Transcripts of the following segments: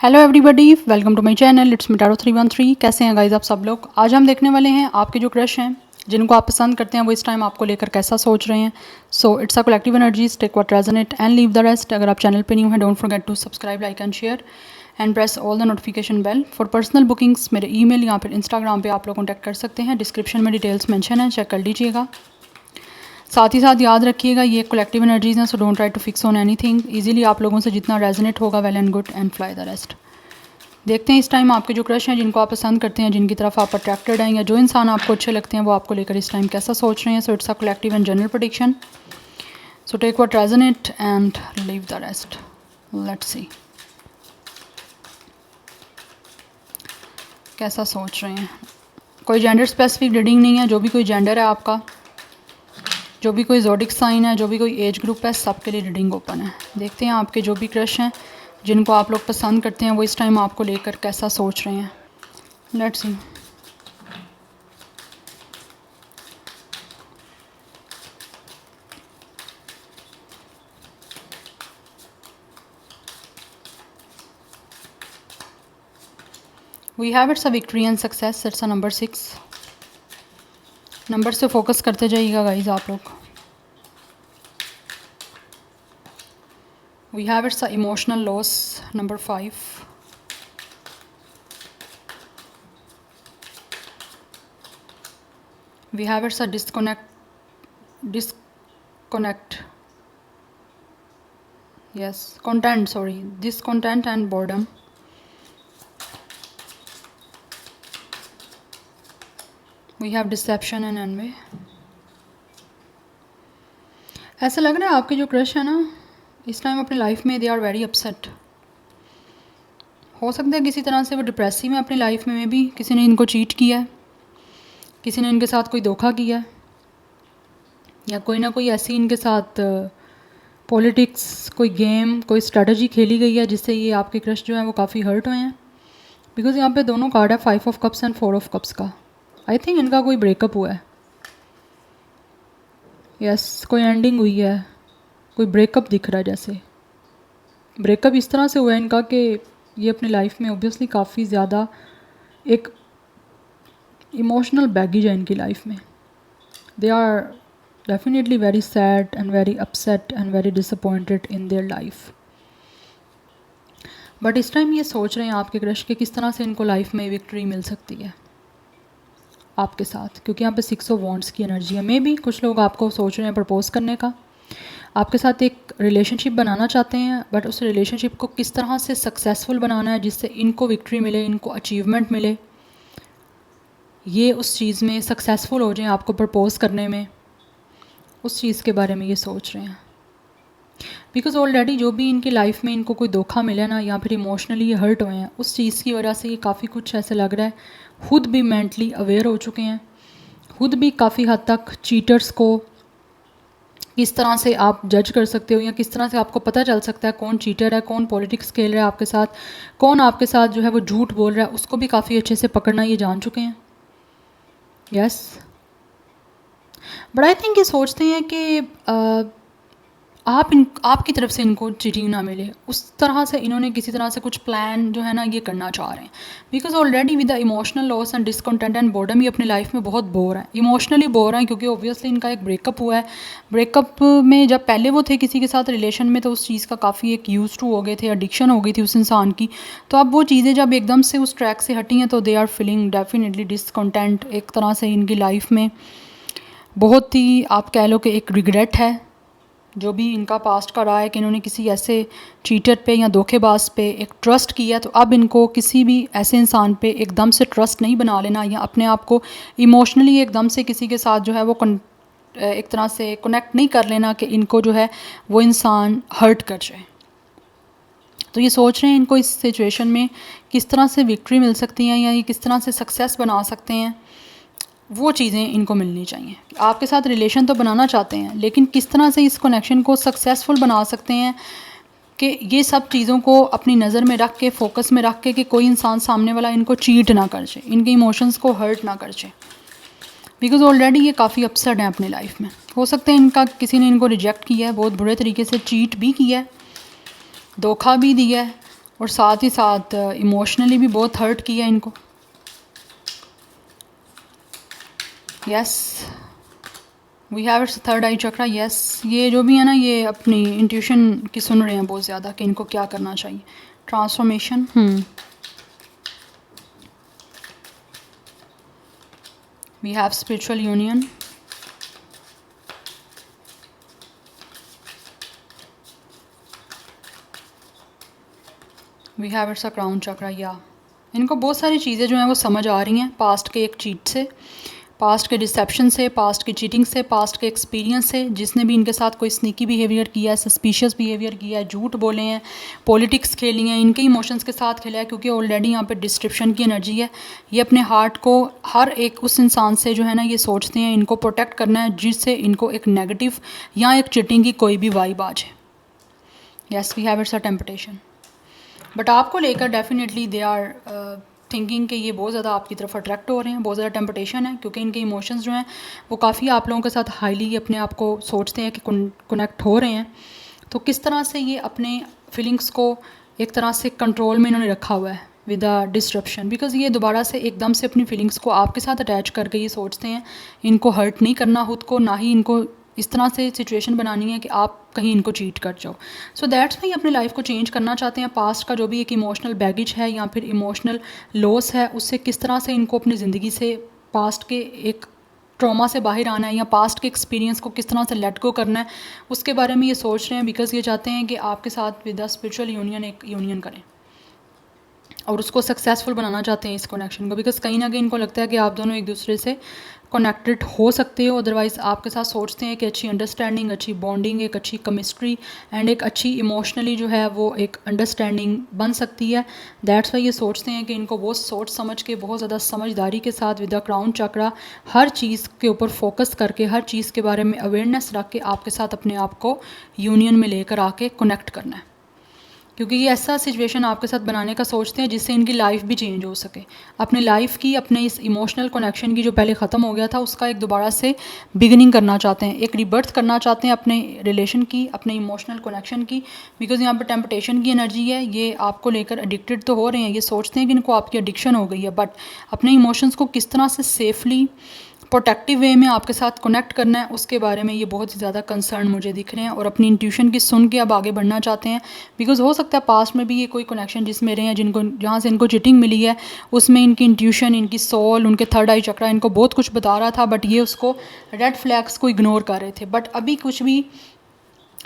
Hello everybody, welcome to my channel. It's मिटारो 313। कैसे हैं गाइज आप सब लोग। आज हम देखने वाले हैं आपके जो क्रश हैं, जिनको आप पसंद करते हैं, वो इस टाइम आपको लेकर कैसा सोच रहे हैं। So it's a collective energies, take what resonate and leave the rest. अगर आप चैनल पे न्यू हैं, don't forget to subscribe, like and share and press all the notification bell. For personal bookings मेरे ईमेल या फिर Instagram पे आप लोग कॉन्टैक्ट कर सकते हैं। डिस्क्रिप्शन में डिटेल्स मेंशन है, चेक कर लीजिएगा। साथ ही साथ याद रखिएगा ये कलेक्टिव एनर्जीज हैं, so don't try to fix on anything. Easily आप लोगों से जितना रेजोनेट होगा, well and good, and fly the rest. देखते हैं इस टाइम आपके जो क्रश हैं, जिनको आप पसंद करते हैं, जिनकी तरफ आप अट्रैक्टेड हैं, या जो इंसान आपको अच्छे लगते हैं, वो आपको लेकर इस टाइम कैसा सोच रहे हैं। So it's a collective and general prediction. So take what resonate and leave the rest. Let's see कैसा सोच रहे हैं। कोई जेंडर स्पेसिफिक रीडिंग नहीं है। जो भी कोई जेंडर है आपका, जो भी कोई ज़ोडिक साइन है, जो भी कोई एज ग्रुप है, सबके लिए रीडिंग ओपन है। देखते हैं आपके जो भी क्रश हैं, जिनको आप लोग पसंद करते हैं, वो इस टाइम आपको लेकर कैसा सोच रहे हैं। Let's see. We have it's a victory and success. It's a number 6। Number से फोकस करते जाइएगा गाइज आप लोग। We have it's a emotional loss. Number 5। We have it's a disconnect yes, content, sorry, discontent and boredom. We have deception and envy. ऐसा लग रहा है आपके जो क्रश है ना, इस टाइम अपनी लाइफ में दे आर वेरी अपसेट। हो सकता है किसी तरह से वो डिप्रेसिव है अपनी लाइफ में भी। किसी ने इनको चीट किया है, किसी ने इनके साथ कोई धोखा किया है, या कोई ना कोई ऐसी इनके साथ पॉलिटिक्स, कोई गेम, कोई स्ट्रेटजी खेली गई है, जिससे ये आपके क्रश जो है वो काफ़ी हर्ट हुए हैं। बिकॉज यहाँ पे दोनों कार्ड है, 5 of cups and 4 of cups का। आई थिंक इनका कोई ब्रेकअप हुआ है। यस, कोई एंडिंग हुई है, कोई ब्रेकअप दिख रहा है। जैसे ब्रेकअप इस तरह से हुआ है इनका कि ये अपनी लाइफ में ऑब्वियसली काफ़ी ज़्यादा एक इमोशनल बैगेज है इनकी लाइफ में। They are definitely very sad and very upset and very disappointed in their life. But इस टाइम ये सोच रहे हैं आपके क्रश के किस तरह से इनको लाइफ में विक्ट्री मिल सकती है आपके साथ, क्योंकि यहाँ पे 6 ऑफ वॉन्ड्स की एनर्जी है। मे बी कुछ लोग आपको सोच रहे हैं प्रपोज करने का, आपके साथ एक रिलेशनशिप बनाना चाहते हैं, बट उस रिलेशनशिप को किस तरह से सक्सेसफुल बनाना है जिससे इनको विक्ट्री मिले, इनको अचीवमेंट मिले, ये उस चीज़ में सक्सेसफुल हो जाए आपको प्रपोज करने में, उस चीज़ के बारे में ये सोच रहे हैं। बिकॉज ऑलरेडी जो भी इनकी लाइफ में इनको कोई धोखा मिला ना, या फिर इमोशनली ये हर्ट हुए हैं, उस चीज़ की वजह से ये काफ़ी कुछ ऐसे लग रहा है खुद भी मेंटली अवेयर हो चुके हैं, खुद भी काफ़ी हद तक चीटर्स को किस तरह से आप जज कर सकते हो, या किस तरह से आपको पता चल सकता है कौन चीटर है, कौन पॉलिटिक्स खेल रहा है आपके साथ, कौन आपके साथ जो है वो झूठ बोल रहा है, उसको भी काफ़ी अच्छे से पकड़ना ये जान चुके हैं। यस, बट आई थिंक ये सोचते हैं कि आपकी तरफ से इनको चीटिंग ना मिले, उस तरह से इन्होंने किसी तरह से कुछ प्लान जो है ना ये करना चाह रहे हैं। Because already with the emotional loss and discontent and boredom, ये अपनी लाइफ में बहुत बोर है, इमोशनली बोर हैं, क्योंकि ऑब्वियसली इनका एक ब्रेकअप हुआ है। ब्रेकअप में जब पहले वो थे किसी के साथ रिलेशन में, तो उस चीज़ का काफ़ी एक यूज टू हो गए थे, एडिक्शन हो गई थी उस इंसान की। तो अब वो चीज़ें जब एकदम से उस ट्रैक से हटी हैं, तो they are feeling definitely discontent. एक तरह से इनकी लाइफ में बहुत ही, आप कह लो कि एक रिग्रेट है जो भी इनका पास्ट का रहा है, कि इन्होंने किसी ऐसे चीटर पे या धोखेबाज पे एक ट्रस्ट किया। तो अब इनको किसी भी ऐसे इंसान पे एकदम से ट्रस्ट नहीं बना लेना, या अपने आप को इमोशनली एकदम से किसी के साथ जो है वो एक तरह से कनेक्ट नहीं कर लेना कि इनको जो है वो इंसान हर्ट कर जाए। तो ये सोच रहे हैं इनको इस सिचुएशन में किस तरह से विक्ट्री मिल सकती है, या ये किस तरह से सक्सेस बना सकते हैं, वो चीज़ें इनको मिलनी चाहिए। आपके साथ रिलेशन तो बनाना चाहते हैं, लेकिन किस तरह से इस कनेक्शन को सक्सेसफुल बना सकते हैं, कि ये सब चीज़ों को अपनी नज़र में रख के, फोकस में रख के, कि कोई इंसान सामने वाला इनको चीट ना कर जाए, इनके इमोशंस को हर्ट ना कर जाए। बिकॉज ऑलरेडी ये काफ़ी अपसेट हैं अपनी लाइफ में। हो सकता है इनका किसी ने इनको रिजेक्ट किया है, बहुत बुरे तरीके से चीट भी किया है, धोखा भी दिया है, और साथ ही साथ इमोशनली भी बहुत हर्ट किया इनको। Yes, we have it's third eye chakra. Yes, ये जो भी है ना, ये अपनी इंट्यूशन की सुन रहे हैं बहुत ज़्यादा कि इनको क्या करना चाहिए। Transformation, we have spiritual union, we have it's a crown chakra. या इनको बहुत सारी चीज़ें जो हैं वो समझ आ रही हैं पास्ट के एक चीट से, पास्ट के डिसेप्शन से, पास्ट की चीटिंग से, पास्ट के एक्सपीरियंस से, जिसने भी इनके साथ कोई स्नीकी बिहेवियर किया है, सस्पिशियस बिहेवियर किया है, झूठ बोले हैं, पॉलिटिक्स खेली हैं, इनके इमोशंस के साथ खेला है, क्योंकि ऑलरेडी यहाँ पे डिस्क्रिप्शन की एनर्जी है। ये अपने हार्ट को हर एक उस इंसान से जो है ना ये सोचते हैं इनको प्रोटेक्ट करना है जिससे इनको एक नेगेटिव या एक चीटिंग की कोई भी वाइब आ जाए। Yes, we have it's a temptation. But आपको लेकर डेफिनेटली दे आर थिंकिंग कि ये बहुत ज़्यादा आपकी तरफ अट्रैक्ट हो रहे हैं, बहुत ज़्यादा टेम्पटेशन है, क्योंकि इनके इमोशंस जो हैं वो काफ़ी आप लोगों के साथ हाईली अपने आप को सोचते हैं कि कनेक्ट हो रहे हैं। तो किस तरह से ये अपने फीलिंग्स को एक तरह से कंट्रोल में इन्होंने रखा हुआ है विद अ डिस्ट्रप्शन, बिकॉज ये दोबारा से एकदम से अपनी फीलिंग्स को आपके साथ अटैच करके ये सोचते हैं इनको हर्ट नहीं करना खुद को, ना ही इनको इस तरह से सिचुएशन बनानी है कि आप कहीं इनको चीट कर जाओ। सो दैट्स वाई अपनी लाइफ को चेंज करना चाहते हैं। पास्ट का जो भी एक इमोशनल बैगेज है या फिर इमोशनल लॉस है, उससे किस तरह से इनको अपनी ज़िंदगी से पास्ट के एक ट्रॉमा से बाहर आना है या पास्ट के एक्सपीरियंस को किस तरह से लेट गो करना है, उसके बारे में ये सोच रहे हैं। बिकॉज ये चाहते हैं कि आपके साथ विद द स्पिरिचुअल यूनियन एक यूनियन करें और उसको सक्सेसफुल बनाना चाहते हैं इस कनेक्शन को। बिकॉज कहीं ना कहीं इनको लगता है कि आप दोनों एक दूसरे से कनेक्टेड हो सकते हो, अदरवाइज़ आपके साथ सोचते हैं कि अच्छी अंडरस्टैंडिंग, अच्छी बॉन्डिंग, एक अच्छी केमिस्ट्री एंड एक अच्छी इमोशनली जो है वो एक अंडरस्टैंडिंग बन सकती है। दैट्स वाई ये सोचते हैं कि इनको बहुत सोच समझ के, बहुत ज़्यादा समझदारी के साथ विद द क्राउन चक्रा हर चीज़ के ऊपर फोकस करके, हर चीज़ के बारे में अवेयरनेस रख के आपके साथ अपने आप को यूनियन में लेकर आके कनेक्ट करना है, क्योंकि ये ऐसा सिचुएशन आपके साथ बनाने का सोचते हैं जिससे इनकी लाइफ भी चेंज हो सके। अपने लाइफ की, अपने इस इमोशनल कनेक्शन की जो पहले ख़त्म हो गया था उसका एक दोबारा से बिगिनिंग करना चाहते हैं, एक रिबर्थ करना चाहते हैं अपने रिलेशन की, अपने इमोशनल कनेक्शन की। बिकॉज यहाँ पर टेम्पटेशन की एनर्जी है, ये आपको लेकर एडिक्टेड तो हो रहे हैं, ये सोचते हैं कि इनको आपकी एडिक्शन हो गई है, बट अपने इमोशंस को किस तरह से सेफली प्रोटेक्टिव वे में आपके साथ कनेक्ट करना है उसके बारे में ये बहुत ही ज़्यादा कंसर्न मुझे दिख रहे हैं और अपनी इंट्यूशन की सुन के अब आगे बढ़ना चाहते हैं। बिकॉज हो सकता है पास्ट में भी ये कोई कनेक्शन जिसमें रहे हैं, जिनको जहाँ से इनको चिटिंग मिली है उसमें इनकी इंट्यूशन, इनकी सोल, उनके थर्ड आई चक्रा इनको बहुत कुछ बता रहा था, बट ये उसको रेड फ्लैग्स को इग्नोर कर रहे थे। बट अभी कुछ भी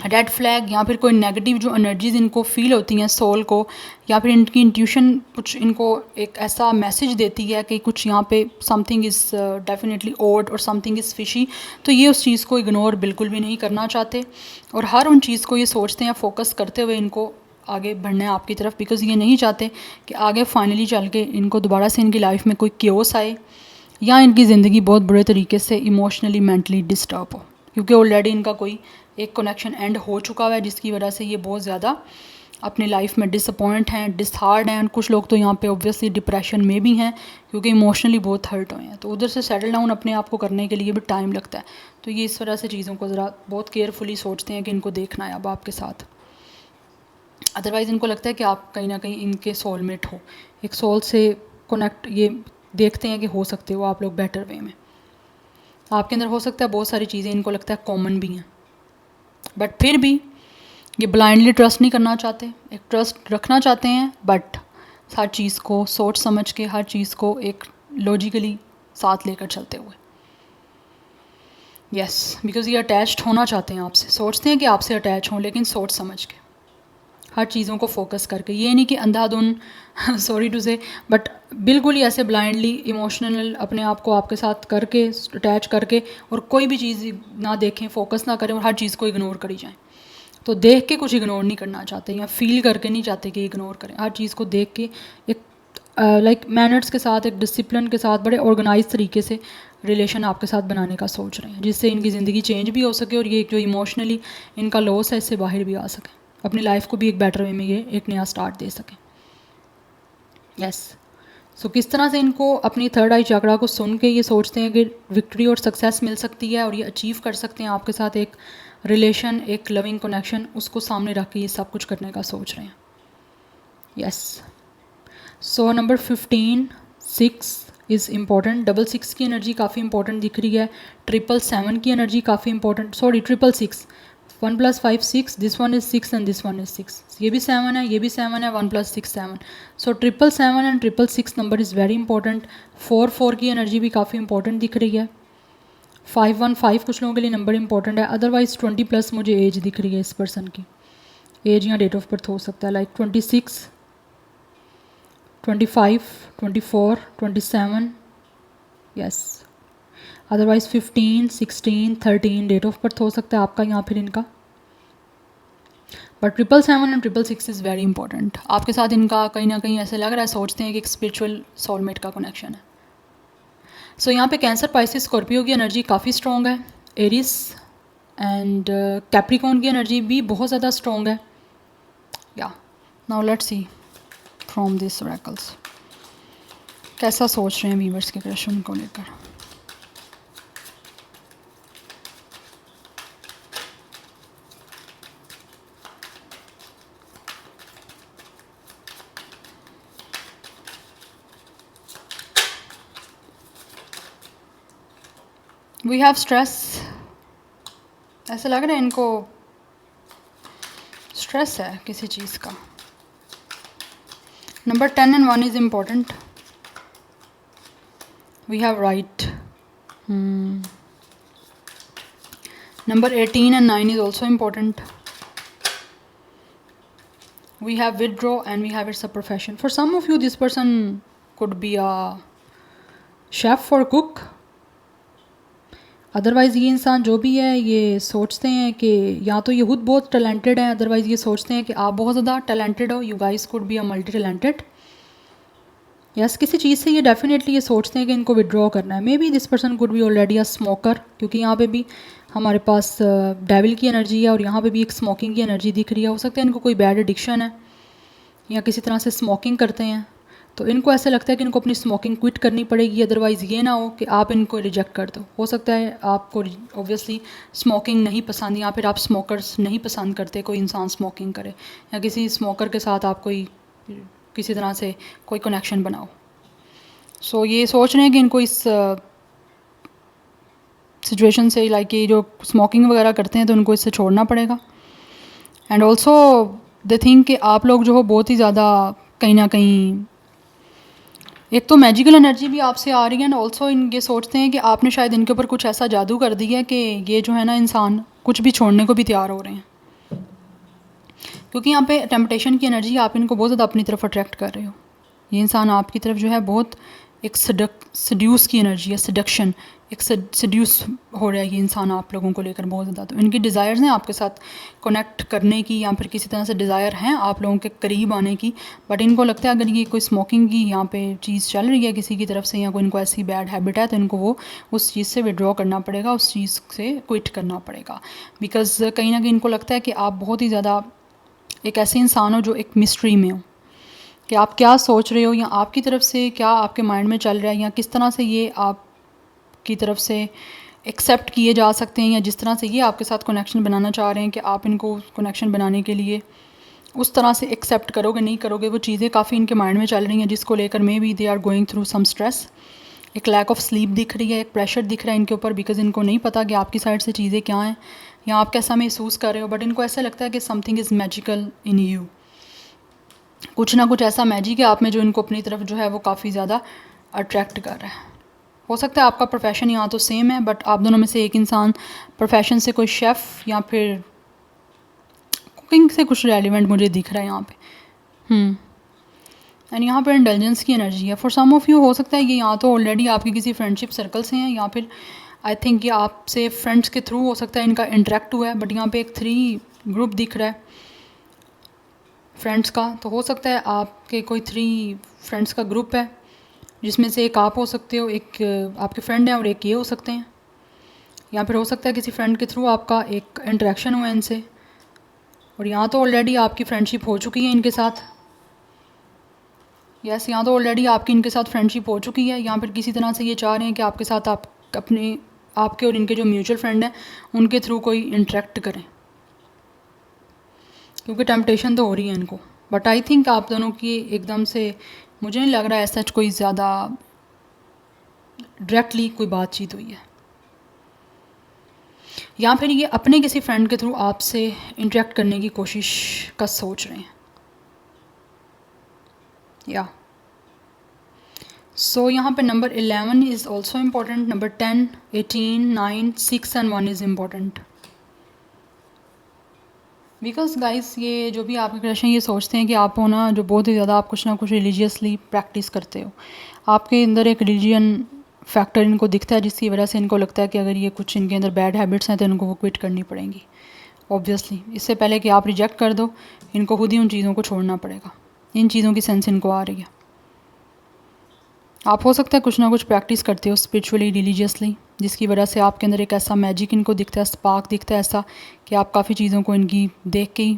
रेड फ्लैग या फिर कोई नेगेटिव जो एनर्जीज इनको फील होती हैं सोल को, या फिर इनकी इंट्यूशन कुछ इनको एक ऐसा मैसेज देती है कि कुछ यहाँ पे समथिंग इज़ डेफिनेटली ओड और समथिंग इज़ फिशी, तो ये उस चीज़ को इग्नोर बिल्कुल भी नहीं करना चाहते और हर उन चीज़ को ये सोचते हैं फोकस करते हुए इनको आगे बढ़ना है आपकी तरफ। बिकॉज ये नहीं चाहते कि आगे फाइनली चल के इनको दोबारा से इनकी लाइफ में कोई क्योस आए या इनकी ज़िंदगी बहुत बुरे तरीके से इमोशनली मेंटली डिस्टर्ब हो, क्योंकि ऑलरेडी इनका कोई एक कनेक्शन एंड हो चुका है जिसकी वजह से ये बहुत ज़्यादा अपनी लाइफ में डिसअपॉइंट हैं, डिसहार्ड हैं। कुछ लोग तो यहाँ पे ऑब्वियसली डिप्रेशन में भी हैं क्योंकि इमोशनली बहुत हर्ट हुए हैं, तो उधर से सेटल डाउन अपने आप को करने के लिए भी टाइम लगता है। तो ये इस वजह से चीज़ों को ज़रा बहुत केयरफुली सोचते हैं कि इनको देखना है अब आपके साथ, अदरवाइज़ इनको लगता है कि आप कहीं ना कहीं इनके सोलमेट हो, एक सोल से कनेक्ट ये देखते हैं कि हो सकते हो आप लोग बेटर वे में, आपके अंदर हो सकता है बहुत सारी चीज़ें इनको लगता है कॉमन भी हैं, बट फिर भी ये ब्लाइंडली ट्रस्ट नहीं करना चाहते, एक ट्रस्ट रखना चाहते हैं, बट हर चीज़ को सोच समझ के, हर चीज़ को एक लॉजिकली साथ लेकर चलते हुए। यस, बिकॉज ये अटैच्ड होना चाहते हैं आपसे, सोचते हैं कि आपसे अटैच हों, लेकिन सोच समझ के, हर चीज़ों को फोकस करके। ये नहीं कि अंधाधुन सॉरी टू से, बट बिल्कुल ही ऐसे ब्लाइंडली इमोशनल अपने आप को आपके साथ करके, अटैच करके और कोई भी चीज़ ना देखें, फोकस ना करें और हर चीज़ को इग्नोर करी जाएं। तो देख के कुछ इग्नोर नहीं करना चाहते या फील करके नहीं चाहते कि इग्नोर करें, हर चीज़ को देख के एक लाइक मैनर्स के साथ, एक डिसिप्लिन के साथ, बड़े ऑर्गेनाइज तरीके से रिलेशन आपके साथ बनाने का सोच रहे हैं, जिससे इनकी ज़िंदगी चेंज भी हो सके और ये जो इमोशनली इनका लॉस है इससे बाहर भी आ सके, अपनी लाइफ को भी एक बेटर वे में ये एक नया स्टार्ट दे सकें। यस, सो किस तरह से इनको अपनी थर्ड आई चक्रा को सुन के ये सोचते हैं कि विक्ट्री और सक्सेस मिल सकती है और ये अचीव कर सकते हैं आपके साथ एक रिलेशन, एक लविंग कनेक्शन, उसको सामने रख के ये सब कुछ करने का सोच रहे हैं। Yes. So number 15 6 is important. 6 की एनर्जी काफ़ी इंपॉर्टेंट दिख रही है। 777 की एनर्जी काफ़ी important, sorry 666, 1 + 5 6, this one is 6 and this one is 6, ये भी 7 है, ये भी 7 है, 1 + 6 7, सो 777 and 666 number is very important. 4 की एनर्जी भी काफ़ी इंपॉर्टेंट दिख रही है। 515 कुछ लोगों के लिए नंबर इंपॉर्टेंट है। अदरवाइज़ 20+ मुझे एज दिख रही है इस पर्सन की, एज या डेट ऑफ बर्थ हो सकता है, like 26, 25, 24, 27, yes. Otherwise 15, 16, 13 date of birth हो सकता है आपका या फिर इनका। But 777 and 666 is very important. आपके साथ इनका कहीं ना कहीं ऐसे लग रहा है, सोचते हैं कि एक स्पिरिचुअल सोलमेट का कनेक्शन है। सो यहाँ पे कैंसर, पाइसिस, स्कॉर्पियो की एनर्जी काफ़ी स्ट्रॉन्ग है। एरिस एंड कैप्रिकॉन की एनर्जी भी बहुत ज़्यादा स्ट्रॉन्ग है। या now let's see from this oracles कैसा सोच रहे हैं वीवर्स के क्रश उनको लेकर। वी हैव स्ट्रेस, ऐसा लग रहा है इनको स्ट्रेस है किसी चीज़ का। Number 10 and 1 is important. We have right. Number 18 and 9 is also important. We have withdraw and we have it's a profession. For some of you this person could be a chef or cook. Otherwise ये इंसान जो भी है ये सोचते हैं कि या तो ये खुद बहुत टैलेंटेड है, अदरवाइज़ ये सोचते हैं कि आप बहुत ज़्यादा टैलेंटेड हो। You guys could be a multi talented. Yes, किसी चीज़ से ये डेफिनेटली ये सोचते हैं कि इनको विड्रॉ करना है। May be this person could be already a smoker, क्योंकि यहाँ पे भी हमारे पास डेविल की एनर्जी है और यहाँ पे भी एक स्मोकिंग की एनर्जी दिख रही है। हो सकता है इनको कोई बैड एडिक्शन है या किसी तरह से स्मोकिंग करते हैं, तो इनको ऐसा लगता है कि इनको अपनी स्मोकिंग क्विट करनी पड़ेगी, अदरवाइज़ ये ना हो कि आप इनको रिजेक्ट कर दो। हो सकता है आपको ऑब्वियसली स्मोकिंग नहीं पसंद या फिर आप स्मोकर्स नहीं पसंद करते, कोई इंसान स्मोकिंग करे या किसी स्मोकर के साथ आप कोई किसी तरह से कोई कनेक्शन बनाओ। सो ये सोच रहे हैं कि इनको इस सिचुएशन से, लाइक ये जो स्मोकिंग वगैरह करते हैं, तो उनको इससे छोड़ना पड़ेगा। एंड ऑल्सो दे थिंक कि आप लोग जो हो बहुत ही ज़्यादा कहीं ना कहीं, एक तो मैजिकल एनर्जी भी आपसे आ रही है, एंड ऑल्सो इन ये सोचते हैं कि आपने शायद इनके ऊपर कुछ ऐसा जादू कर दिया है कि ये जो है ना इंसान कुछ भी छोड़ने को भी तैयार हो रहे हैं। क्योंकि यहाँ पे टेम्पटेशन की एनर्जी, आप इनको बहुत ज़्यादा अपनी तरफ अट्रैक्ट कर रहे हो। ये इंसान आपकी तरफ जो है बहुत एक सड्यूस की एनर्जी है, सडक्शन, एक सड्यूस हो रहा है ये इंसान आप लोगों को लेकर बहुत ज़्यादा। तो इनकी डिज़ायर्स हैं आपके साथ कनेक्ट करने की या फिर किसी तरह से डिज़ायर हैं आप लोगों के करीब आने की, बट इनको लगता है अगर ये कोई स्मोकिंग की यहाँ पे चीज़ चल रही है किसी की तरफ से या कोई इनको ऐसी बैड हैबिट है, तो इनको वो उस चीज़ से विड्रॉ करना पड़ेगा, उस चीज़ से क्विट करना पड़ेगा। बिकॉज़ कहीं ना कहीं इनको लगता है कि आप बहुत ही ज़्यादा एक ऐसे इंसान हो जो एक मिस्ट्री में हो, कि आप क्या सोच रहे हो या आपकी तरफ से क्या आपके माइंड में चल रहा है या किस तरह से ये आपकी तरफ से एक्सेप्ट किए जा सकते हैं, या जिस तरह से ये आपके साथ कनेक्शन बनाना चाह रहे हैं कि आप इनको कनेक्शन बनाने के लिए उस तरह से एक्सेप्ट करोगे नहीं करोगे, वो चीज़ें काफ़ी इनके माइंड में चल रही हैं, जिसको लेकर may be they are going through some stress. एक लैक ऑफ स्लीप दिख रही है, एक प्रेशर दिख रहा है इनके ऊपर, बिकॉज इनको नहीं पता कि आपकी साइड से चीज़ें क्या हैं या आप कैसा महसूस कर रहे हो, बट इनको ऐसा लगता है कि something is magical in you, कुछ ना कुछ ऐसा मैजिक है आप में जो इनको अपनी तरफ जो है वो काफ़ी ज़्यादा अट्रैक्ट कर रहा है। हो सकता है आपका प्रोफेशन यहाँ तो सेम है, बट आप दोनों में से एक इंसान प्रोफेशन से कोई शेफ़ या फिर कुकिंग से कुछ रेलिवेंट मुझे दिख रहा है यहाँ पे। एंड यहाँ पर इंटेलिजेंस की एनर्जी है। फॉर सम ऑफ यू हो सकता है ये यहाँ तो ऑलरेडी आपके किसी फ्रेंडशिप सर्कल से हैं, या फिर आई थिंक ये आपसे फ्रेंड्स के थ्रू हो सकता है इनका इंटरेक्ट हुआ है, बट यहाँ पे एक 3 ग्रुप दिख रहा है फ्रेंड्स का। तो हो सकता है आपके कोई 3 फ्रेंड्स का ग्रुप है, जिसमें से एक आप हो सकते हो, एक आपके फ्रेंड हैं और एक ये हो सकते हैं, या फिर हो सकता है किसी फ्रेंड के थ्रू आपका एक इंटरेक्शन हुआ है इनसे, और यहाँ तो ऑलरेडी आपकी फ्रेंडशिप हो चुकी है इनके साथ। यस, यहाँ तो ऑलरेडी आपकी इनके साथ फ्रेंडशिप हो चुकी है, या फिर किसी तरह से ये चाह रहे हैं कि आपके साथ आप अपने आपके और इनके जो म्यूचुअल फ्रेंड हैं उनके थ्रू कोई इंटरेक्ट करें, क्योंकि टेम्पटेशन तो हो रही है इनको। बट आई थिंक आप दोनों की एकदम से मुझे नहीं लग रहा है सच कोई ज़्यादा डायरेक्टली कोई बातचीत हुई है, या फिर ये अपने किसी फ्रेंड के थ्रू आपसे इंटरेक्ट करने की कोशिश का सोच रहे हैं। या सो यहाँ पे number 11 is also important, number 10, 18, 9, 6 and 1 is important. Because guys ये जो भी आपके क्रश हैं ये सोचते हैं कि आप हो ना जो बहुत ही ज़्यादा आप कुछ ना कुछ रिलीजियसली प्रैक्टिस करते हो, आपके अंदर एक रिलीजन फैक्टर इनको दिखता है, जिसकी वजह से इनको लगता है कि अगर ये कुछ इनके अंदर बैड हैबिट्स हैं तो इनको वो क्विट करनी पड़ेंगी। ऑब्वियसली इससे पहले कि आप रिजेक्ट कर दो, इनको खुद ही उन चीज़ों को छोड़ना पड़ेगा। इन चीज़ों की सेंस इनको आ रही है। आप हो सकता है कुछ ना कुछ प्रैक्टिस करते हो स्पिरिचुअली, रिलीजियसली, जिसकी वजह से आपके अंदर एक ऐसा मैजिक इनको दिखता है, स्पार्क दिखता है ऐसा कि आप काफ़ी चीज़ों को इनकी देख के ही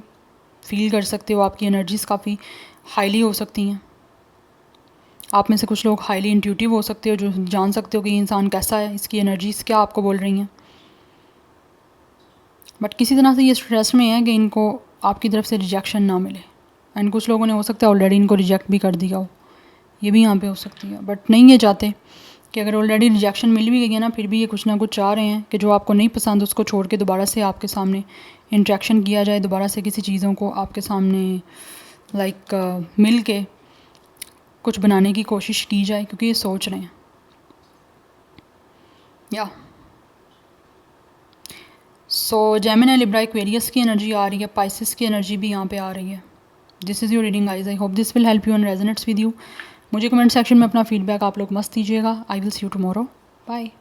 फील कर सकते हो। आपकी एनर्जीज़ काफ़ी हाईली हो सकती हैं। आप में से कुछ लोग हाईली इंट्यूटिव हो सकते हो, जो जान सकते हो कि ये इंसान कैसा है, इसकी एनर्जीज़ क्या आपको बोल रही हैं। बट किसी तरह से ये स्ट्रेस में है कि इनको आपकी तरफ से रिजेक्शन ना मिले, एंड कुछ लोगों ने हो सकता है ऑलरेडी इनको रिजेक्ट भी कर दिया हो, ये भी यहाँ पे हो सकती है। बट नहीं ये चाहते कि अगर ऑलरेडी रिजेक्शन मिल भी गई है ना, फिर भी ये कुछ ना कुछ चाह रहे हैं कि जो आपको नहीं पसंद उसको छोड़ के दोबारा से आपके सामने इंट्रैक्शन किया जाए, दोबारा से किसी चीज़ों को आपके सामने मिल के कुछ बनाने की कोशिश की जाए, क्योंकि ये सोच रहे हैं। या सो जेमिनी, लिब्रा, एक्वेरियस की एनर्जी आ रही है, पाइसेस की एनर्जी भी यहाँ पे आ रही है। This is your reading guys, I hope this will help you and resonates with you. मुझे कमेंट सेक्शन में अपना फीडबैक आप लोग मस्त दीजिएगा। I will see you tomorrow, bye.